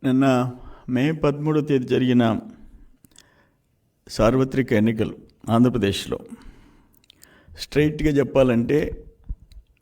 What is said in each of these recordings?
నిన్న మే 13వ తేదీ జరిగిన సార్వత్రిక ఎన్నికలు ఆంధ్రప్రదేశ్లో స్ట్రైట్గా చెప్పాలంటే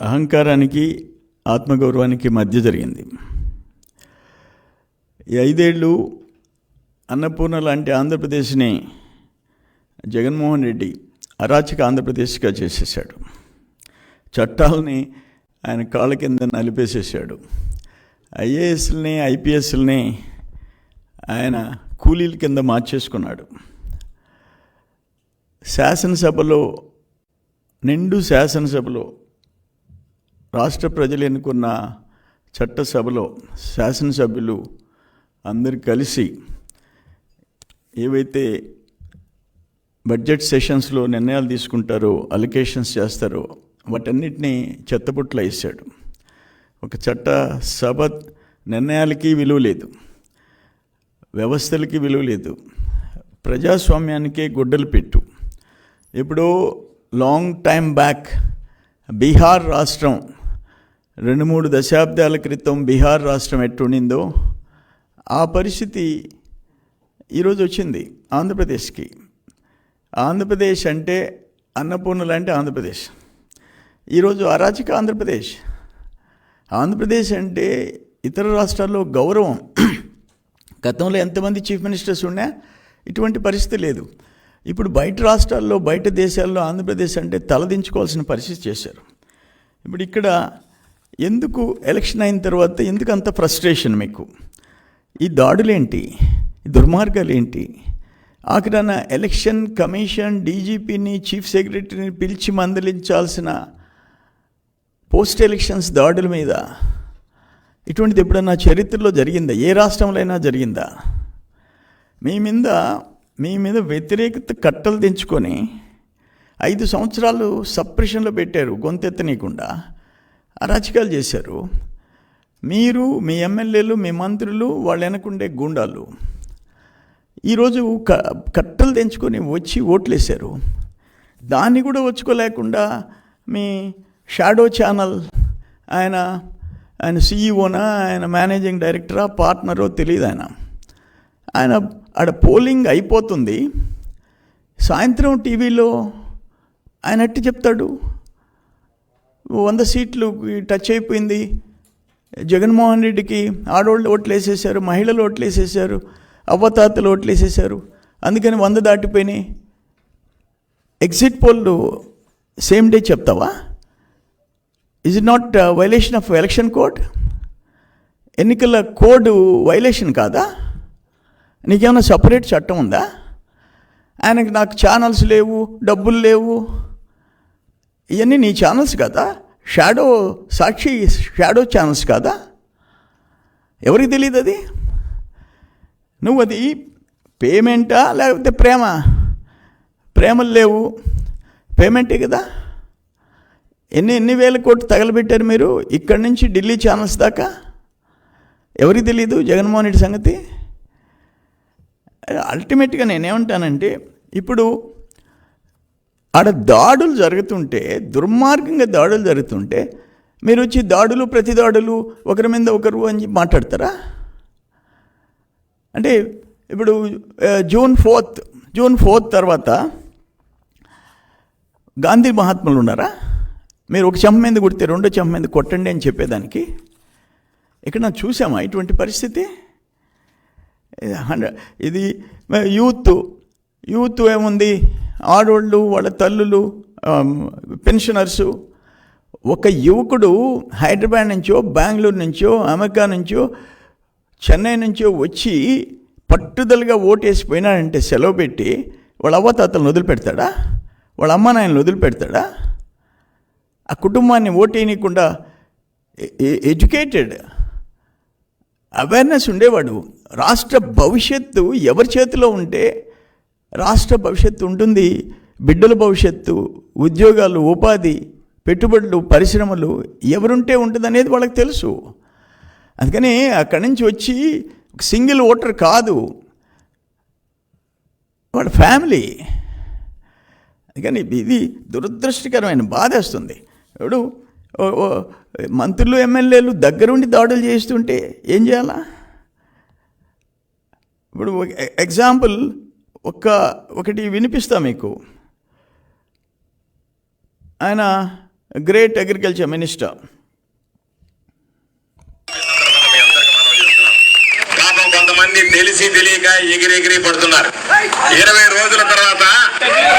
అహంకారానికి ఆత్మగౌరవానికి మధ్య జరిగింది. ఈ 5 ఏళ్ళు అన్నపూర్ణ లాంటి ఆంధ్రప్రదేశ్ని జగన్మోహన్ రెడ్డి అరాచక ఆంధ్రప్రదేశ్గా చేసేసాడు. చట్టాలని ఆయన కాళ్ళ కింద నలిపేసేసాడు. ఐఏఎస్ని ఐపీఎస్ని ఆయన కూలీల కింద మార్చేసుకున్నాడు. శాసనసభలో రాష్ట్ర ప్రజలు ఎన్నుకున్న చట్టసభలో శాసనసభ్యులు అందరు కలిసి ఏవైతే బడ్జెట్ సెషన్స్లో నిర్ణయాలు తీసుకుంటారో, అలొకేషన్స్ చేస్తారో వాటన్నిటినీ చెత్తబుట్టలో వేసాడు. ఒక చట్టసభ నిర్ణయాలకి విలువ లేదు, వ్యవస్థలకి విలువ లేదు, ప్రజాస్వామ్యానికే గొడ్డలు పెట్టు. ఎప్పుడో లాంగ్ టైం బ్యాక్ బీహార్ రాష్ట్రం 2-3 దశాబ్దాల క్రితం బీహార్ రాష్ట్రం ఎట్టుండిందో ఆ పరిస్థితి ఈరోజు వచ్చింది ఆంధ్రప్రదేశ్కి. ఆంధ్రప్రదేశ్ అంటే అన్నపూర్ణ లాంటి ఆంధ్రప్రదేశ్, ఈరోజు అరాచక ఆంధ్రప్రదేశ్. ఆంధ్రప్రదేశ్ అంటే ఇతర రాష్ట్రాల్లో గౌరవం. గతంలో ఎంతమంది చీఫ్ మినిస్టర్స్ ఉన్నా ఇటువంటి పరిస్థితి లేదు. ఇప్పుడు బయట రాష్ట్రాల్లో, బయట దేశాల్లో ఆంధ్రప్రదేశ్ అంటే తలదించుకోవాల్సిన పరిస్థితి చేశారు. ఇప్పుడు ఇక్కడ ఎందుకు ఎలక్షన్ అయిన తర్వాత ఎందుకు అంత ఫ్రస్ట్రేషన్ మీకు? ఈ దాడులేంటి, ఈ దుర్మార్గాలు ఏంటి? ఆఖరణ ఎలక్షన్ కమిషన్ డీజీపీని, చీఫ్ సెక్రటరీని పిలిచి మందలించాల్సిన పోస్ట్ ఎలక్షన్స్ దాడుల మీద ఇటువంటిది ఎప్పుడన్నా చరిత్రలో జరిగిందా? ఏ రాష్ట్రంలో అయినా జరిగిందా? మీ మీద వ్యతిరేకత కట్టలు తెంచుకొని 5 సంవత్సరాలు సప్రెషన్లో పెట్టారు, గొంతెత్తనీయకుండా అరాచకాలు చేశారు. మీరు, మీ ఎమ్మెల్యేలు, మీ మంత్రులు, వాళ్ళు వెనకుండే గూండాలు ఈరోజు కట్టలు తెంచుకొని వచ్చి ఓట్లేశారు. దాన్ని కూడా వచ్చుకోలేకుండా మీ షాడో ఛానల్ ఆయన సీఈఓనా, ఆయన మేనేజింగ్ డైరెక్టరా, పార్ట్నరో తెలియదు. ఆయన ఆడ పోలింగ్ అయిపోతుంది, సాయంత్రం టీవీలో ఆయన అట్టి చెప్తాడు 100 సీట్లు టచ్ అయిపోయింది, జగన్మోహన్ రెడ్డికి ఆడవాళ్ళు ఓట్లు వేసేసారు, మహిళలు ఓట్లు వేసేసారు, అవ్వతాతలు ఓట్లు వేసేసారు, అందుకని 100 దాటిపోయినాయి. ఎగ్జిట్ పోల్ సేమ్ డే చెప్తావా? Is it not violation of election code? ఎన్నికల కోడ్ వైలేషన్ కాదా? నీకేమైనా సపరేట్ చట్టం ఉందా? ఆయనకి నాకు ఛానల్స్ లేవు, డబ్బులు లేవు, ఇవన్నీ నీ ఛానల్స్ కదా? సాక్షి షాడో ఛానల్స్ కాదా? ఎవరికి తెలియదు అది? నువ్వు అది పేమెంటా లేకపోతే ప్రేమలు లేవు, పేమెంటే కదా. ఎన్ని వేల కోట్లు తగలబెట్టారు మీరు ఇక్కడి నుంచి ఢిల్లీ ఛానల్స్ దాకా? ఎవరికి తెలీదు జగన్మోహన్ రెడ్డి సంగతి? అల్టిమేట్గా నేనేమంటానంటే, ఇప్పుడు ఆడ దాడులు జరుగుతుంటే, దుర్మార్గంగా దాడులు జరుగుతుంటే మీరు వచ్చి ప్రతి దాడులు ఒకరి మీద ఒకరు అని మాట్లాడతారా? అంటే ఇప్పుడు జూన్ 4 తర్వాత గాంధీ మహాత్ములు ఉన్నారా? మీరు ఒక చెంప మీద కొడితే 2వ చెంప మీద కొట్టండి అని చెప్పేదానికి ఇక్కడ నాకు చూసామా ఇటువంటి పరిస్థితి? ఇది యూత్ ఏముంది, ఆడవాళ్ళు, వాళ్ళ తల్లులు, పెన్షనర్సు. ఒక యువకుడు హైదరాబాద్ నుంచో, బెంగళూరు నుంచో, అమెరికా నుంచో, చెన్నై నుంచో వచ్చి పట్టుదలగా ఓటేసిపోయినాడంటే సెలవు పెట్టి వాళ్ళ అవ్వతాతలను వదిలిపెడతాడా? వాళ్ళ అమ్మ నాయనలు వదిలిపెడతాడా? ఆ కుటుంబాన్ని ఓటేయనీయకుండా ఎడ్యుకేటెడ్, అవేర్నెస్ ఉండేవాడు. రాష్ట్ర భవిష్యత్తు ఎవరి చేతిలో ఉంటే రాష్ట్ర భవిష్యత్తు ఉంటుంది, బిడ్డల భవిష్యత్తు, ఉద్యోగాలు, ఉపాధి, పెట్టుబడులు, పరిశ్రమలు ఎవరుంటే ఉంటుంది అనేది వాళ్ళకి తెలుసు. అందుకని అక్కడి నుంచి వచ్చి సింగిల్ ఓటర్ కాదు, వాళ్ళ ఫ్యామిలీ. అందుకని ఇది దురదృష్టకరమైన బాధేస్తుంది. ఇప్పుడు మంత్రులు, ఎమ్మెల్యేలు దగ్గరుండి దాడులు చేస్తుంటే ఏం చేయాలా? ఇప్పుడు ఎగ్జాంపుల్ ఒకటి వినిపిస్తా మీకు. ఆయన గ్రేట్ అగ్రికల్చర్ మినిస్టర్. పాపం కొంతమంది తెలిసి తెలియక ఎగిరెగిరి పడుతున్నారు. 20 రోజుల తర్వాత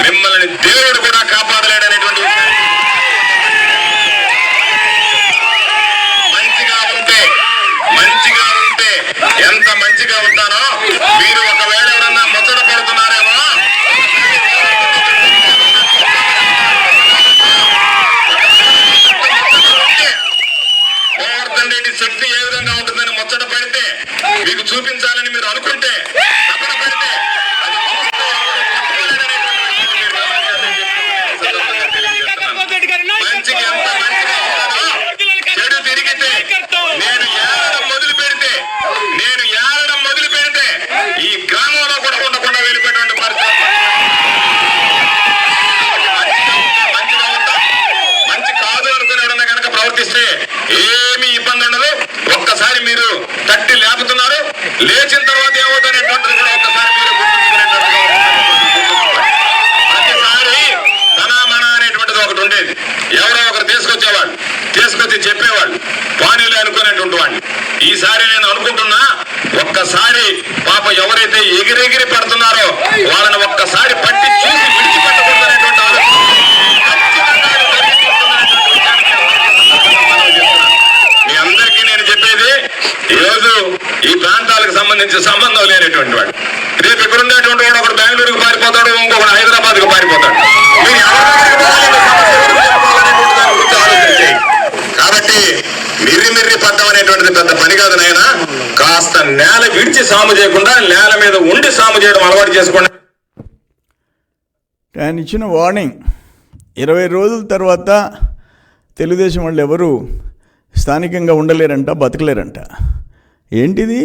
మిమ్మల్ని దేవుడు కూడా కాపాడలేడనేటువంటి మంచిగా ఉంటే ఎంత మంచిగా ఉంటానో మీరు ఒకవేళ ఎవరన్నా ముచ్చట పడుతున్నారేమో, గోవర్ధన్ రెడ్డి శక్తి ఏ విధంగా ఉంటుందని ముచ్చట పడితే మీకు చూపించాలని మీరు అనుకుంటే తపన పడితే అది చూస్తే మంచికి ఎంత మంచిగా ఉంటానో చెడు తిరిగితే నేను ఏడడం మొదలు పెడితే ఈ గ్రామంలో కూడా ఉండకుండా వెళ్ళిపోయినటువంటి పరిస్థితి. మంచిగా ఉంటా, మంచి కాదు అనుకునేవాడన్నా కనుక ప్రవర్తిస్తే ఏమీ ఇబ్బంది ఉండదు. ఒక్కసారి మీరు తట్టి లేపుతున్నారు, లేచిన తర్వాత ఏమవుతానేటువంటిది కూడా ఒక్కసారి మీరు గుర్తుంచుకునేటట్టుగా ప్రతిసారి తనా మన అనేటువంటిది ఒకటి ఉండేది. ఎవరో ఒకరు తీసుకొచ్చి చెప్పేవాళ్ళు, పానీలు అనుకునేటువంటి వాడిని. ఈసారి నేను అనుకుంటున్నా, ఒక్కసారి పాప ఎవరైతే ఎగిరెగిరి పడుతున్నారో వాళ్ళని ఒక్కసారి పట్టి చూసి విడిచిపెట్టకూడదనేటువంటి ఆలోచన మీ అందరికీ నేను చెప్పేది, ఈరోజు ఈ ప్రాంతాలకు సంబంధించిన సంబంధం లేనటువంటి వాడు రేపు ఇక్కడ ఉండేటువంటి వాడు ఒకడు బెంగళూరుకు పారిపోతాడు, ఇంకొకడు హైదరాబాద్కు పారిపోతాడు. మీరు కాబట్టి మిర్రి పడ్డం అనేటువంటిది పెద్ద పని కాదు నాయనా. కాస్త నేల విడిచి సాము చేయకుండా నేల మీద ఉండి సాము చేయడం అలవాటు చేసుకోండి. ఆయన ఇచ్చిన వార్నింగ్, 20 రోజుల తర్వాత తెలుగుదేశం వాళ్ళు ఎవరు స్థానికంగా ఉండలేరంట, బతకలేరంట. ఏంటిది?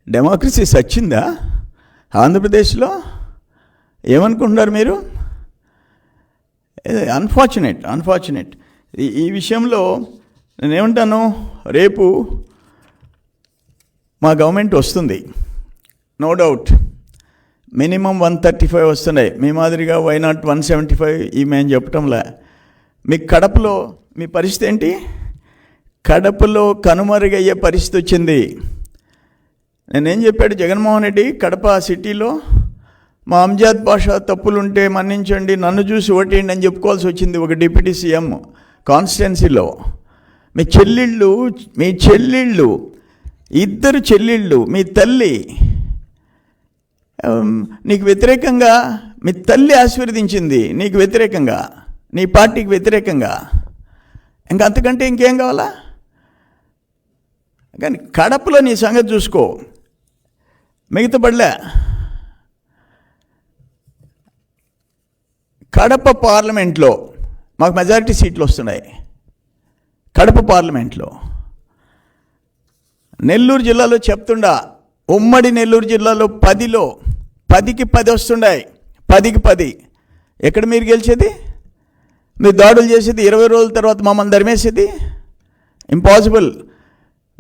డెమోక్రసీ సచ్చిందా ఆంధ్రప్రదేశ్లో? ఏమనుకుంటున్నారు మీరు? అన్ఫార్చునేట్. ఈ విషయంలో నేనేమంటాను, రేపు మా గవర్నమెంట్ వస్తుంది, నో డౌట్. మినిమం 135 వస్తున్నాయి. మీ మాదిరిగా వైనాట్ 175 ఈ మేము చెప్పటంలే. మీ కడపలో మీ పరిస్థితి ఏంటి? కడపలో కనుమరుగయ్యే పరిస్థితి వచ్చింది. నేనేం చెప్పాడు జగన్మోహన్ రెడ్డి, కడప సిటీలో మా అంజాద్ బాషా తప్పులుంటే మన్నించండి, నన్ను చూసి ఓటేయండి అని చెప్పుకోవాల్సి వచ్చింది ఒక డిప్యూటీ సీఎం కాన్స్టిట్యున్సీలో. మీ చెల్లెళ్ళు 2 చెల్లెళ్ళు, మీ తల్లి నీకు వ్యతిరేకంగా, మీ తల్లి ఆశీర్వదించింది నీకు వ్యతిరేకంగా, నీ పార్టీకి వ్యతిరేకంగా. ఇంకా అంతకంటే ఇంకేం కావాలా? కానీ కడపలో నీ సంగతి చూసుకో, మిగతా పడలే. కడప పార్లమెంట్లో మాకు మెజారిటీ సీట్లు వస్తున్నాయి. కడప పార్లమెంట్లో నెల్లూరు జిల్లాలో చెప్తుండా, ఉమ్మడి నెల్లూరు జిల్లాలో 10కి 10 వస్తున్నాయి. 10కి 10. ఎక్కడ మీరు గెలిచేది? మీరు దాడులు చేసేది 20 రోజుల తర్వాత మమ్మల్ని ధర్మేసేది ఇంపాసిబుల్.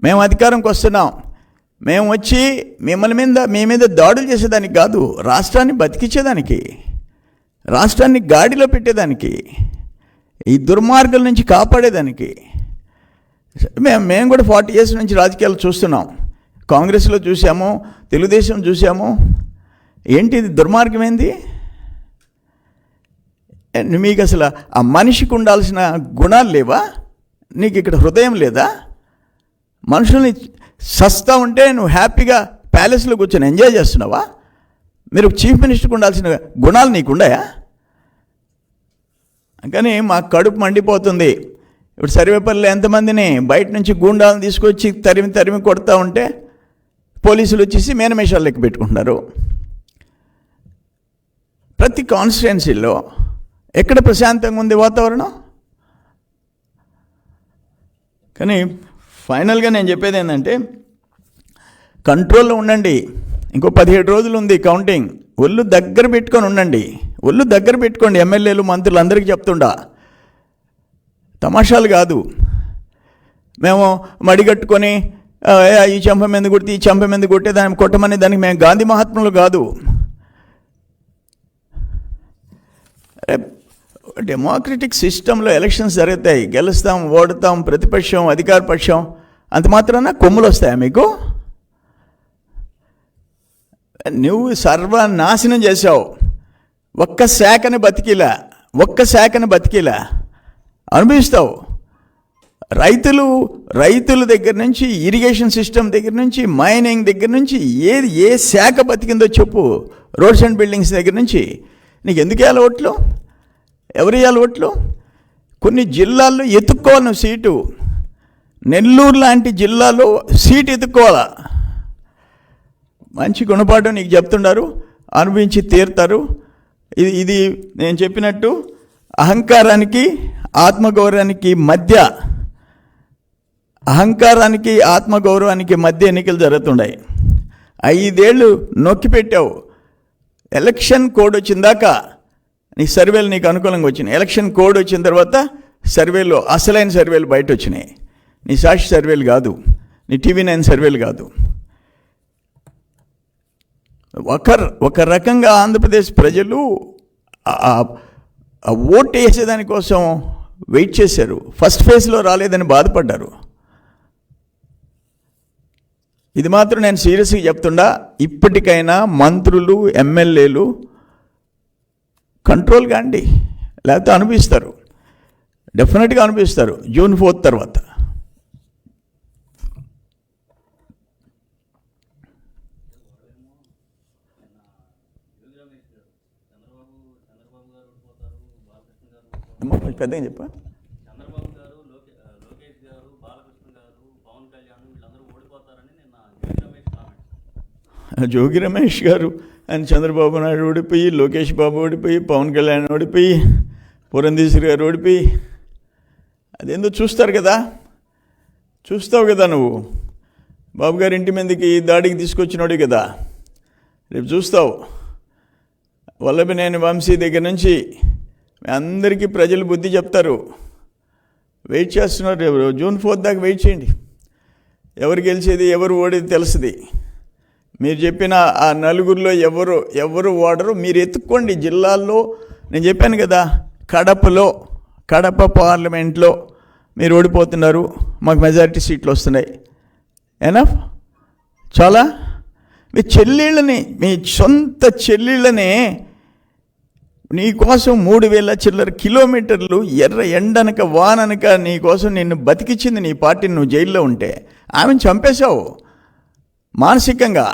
మేము అధికారంకి వస్తున్నాం, మేము వచ్చి మీ మీద దాడులు చేసేదానికి కాదు, రాష్ట్రాన్ని బతికించేదానికి, రాష్ట్రాన్ని గాడిలో పెట్టేదానికి, ఈ దుర్మార్గుల నుంచి కాపాడేదానికి. మేము కూడా 40 years నుంచి రాజకీయాలు చూస్తున్నాం. కాంగ్రెస్లో చూసాము, తెలుగుదేశం చూసాము. ఏంటి ఇది దుర్మార్గం? ఏంది మీకు? అసలు ఆ మనిషికి ఉండాల్సిన గుణాలు లేవా? నీకు ఇక్కడ హృదయం లేదా? మనుషుల్ని సస్తా ఉంటే నువ్వు హ్యాపీగా ప్యాలెస్లో కూర్చొని ఎంజాయ్ చేస్తున్నావా? మీరు చీఫ్ మినిస్టర్కి ఉండాల్సిన గుణాలు నీకున్నాయా? కానీ మాకు కడుపు మండిపోతుంది. ఇప్పుడు సర్వేపల్లిలో ఎంతమందిని బయట నుంచి గూండాలను తీసుకొచ్చి తరిమి కొడతా ఉంటే పోలీసులు వచ్చేసి మేనమేషాలు లెక్క పెట్టుకుంటున్నారు. ప్రతి కాన్స్టిట్యున్సీలో ఎక్కడ ప్రశాంతంగా ఉంది వాతావరణం? కానీ ఫైనల్గా నేను చెప్పేది ఏంటంటే, కంట్రోల్లో ఉండండి. ఇంకో 17 రోజులు ఉంది కౌంటింగ్. ఒళ్ళు దగ్గర పెట్టుకొని ఉండండి, ఒళ్ళు దగ్గర పెట్టుకోండి. ఎమ్మెల్యేలు మంత్రులు అందరికీ చెప్తుండా, తమాషాలు కాదు. మేము మడిగట్టుకొని ఈ చెంప మీద కొడితే ఈ చెంప మీద కొట్టే దాన్ని కొట్టమని దానికి మేము గాంధీ మహాత్ములు కాదు. డెమోక్రటిక్ సిస్టంలో ఎలక్షన్స్ జరుగుతాయి, గెలుస్తాం, ఓడుతాం, ప్రతిపక్షం, అధికార పక్షం, అంత మాత్రాన కొమ్ములు వస్తాయా మీకు? నువ్వు సర్వనాశనం చేసావు. ఒక్క శాఖని బతికిలా అనుభవిస్తావు. రైతుల దగ్గర నుంచి, ఇరిగేషన్ సిస్టమ్ దగ్గర నుంచి, మైనింగ్ దగ్గర నుంచి, ఏ శాఖ బతికిందో చెప్పు. రోడ్స్ అండ్ బిల్డింగ్స్ దగ్గర నుంచి. నీకు ఎందుకు వేయాలి ఓట్లు? ఎవరు వేయాలి ఓట్లు? కొన్ని జిల్లాల్లో ఎత్తుక్కోవాలి నువ్వు సీటు. నెల్లూరు లాంటి జిల్లాలో సీటు ఎత్తుక్కోవాలా. మంచి గుణపాఠం నీకు చెప్తున్నారు, అనుభవించి తీరుతారు. ఇది నేను చెప్పినట్టు అహంకారానికి ఆత్మగౌరవానికి మధ్య ఎన్నికలు జరుగుతున్నాయి. 5 ఏళ్ళు నొక్కి పెట్టావు. ఎలక్షన్ కోడ్ వచ్చిందాకా నీ సర్వేలు నీకు అనుకూలంగా వచ్చినాయి. ఎలక్షన్ కోడ్ వచ్చిన తర్వాత సర్వేలు, అసలైన సర్వేలు బయట వచ్చినాయి. నీ సాక్షి సర్వేలు కాదు, నీ TV9 సర్వేలు కాదు. ఒక రకంగా ఆంధ్రప్రదేశ్ ప్రజలు ఓటు వేసేదానికోసం వెయిట్ చేశారు. ఫస్ట్ ఫేజ్లో రాలేదని బాధపడ్డారు. ఇది మాత్రం నేను సీరియస్గా చెప్తుండా, ఇప్పటికైనా మంత్రులు, ఎమ్మెల్యేలు కంట్రోల్ కాండి, లేకపోతే అనిపిస్తారు, డెఫినెట్గా అనిపిస్తారు జూన్ 4 తర్వాత. పెద్దగా చెప్పా. చంద్రబాబు గారు, లోకేష్ గారు, బాలకృష్ణ గారు, పవన్ కళ్యాణ్ వీళ్ళందరూ ఓడిపోతారని నిన్న జోగి రమేష్ గారు ఆయన చంద్రబాబు నాయుడు ఓడిపోయి, లోకేష్ బాబు ఓడిపోయి, పవన్ కళ్యాణ్ ఓడిపోయి, పురంధేశ్వరి గారు ఓడిపోయి, అదేందో చూస్తారు కదా, చూస్తావు కదా నువ్వు. బాబు గారి ఇంటి మీదకి దాడికి తీసుకొచ్చినోడు కదా, రేపు చూస్తావు. వల్లభనేని వంశీ దగ్గర నుంచి అందరికీ ప్రజలు బుద్ధి చెప్తారు. వెయిట్ చేస్తున్నారు. జూన్ 4 దాకా వెయిట్ చేయండి. ఎవరు గెలిచేది, ఎవరు ఓడేది తెలుస్తుంది. మీరు చెప్పిన ఆ నలుగురిలో ఎవరు ఓడరు మీరు ఎత్తుక్కోండి. జిల్లాల్లో నేను చెప్పాను కదా, కడప పార్లమెంట్లో మీరు ఓడిపోతున్నారు, మాకు మెజారిటీ సీట్లు వస్తున్నాయి. ఎనఫ్, చాలా. మీ సొంత చెల్లెళ్ళని నీకోసం 3000 చిల్లర కిలోమీటర్లు ఎర్ర ఎండనక వాననక నీకోసం నిన్ను బతికిచ్చింది నీ పార్టీని. నువ్వు జైల్లో ఉంటే ఆమెను చంపేశావు. మానసికంగా,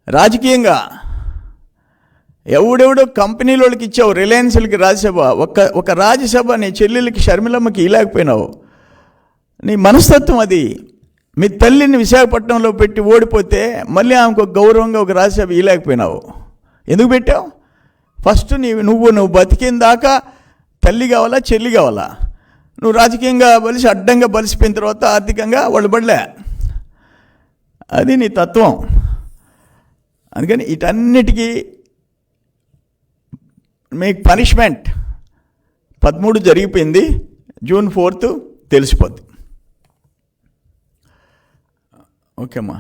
రాజకీయంగా. ఎవడెవడో కంపెనీలోకి ఇచ్చావు, రిలయన్స్లకి రాజ్యసభ. ఒక రాజ్యసభ నీ చెల్లెలకి షర్మిలమ్మకి ఇలాకపోయినావు. నీ మనస్తత్వం అది. మీ తల్లిని విశాఖపట్నంలో పెట్టి ఓడిపోతే మళ్ళీ ఆమెకు గౌరవంగా ఒక రాజ్యసభ ఇలాకపోయినావు. ఎందుకు పెట్టావు? ఫస్ట్ నువ్వు బతికిన దాకా తల్లి కావాలా, చెల్లి కావాలా? నువ్వు రాజకీయంగా అడ్డంగా బలిసిపోయిన తర్వాత ఆర్థికంగా వాళ్ళు పడలే. అది నీ తత్వం. అందుకని వీటన్నిటికీ మీకు పనిష్మెంట్ 13 జరిగిపోయింది. జూన్ 4 తెలిసిపోద్ది. ఓకే అమ్మా.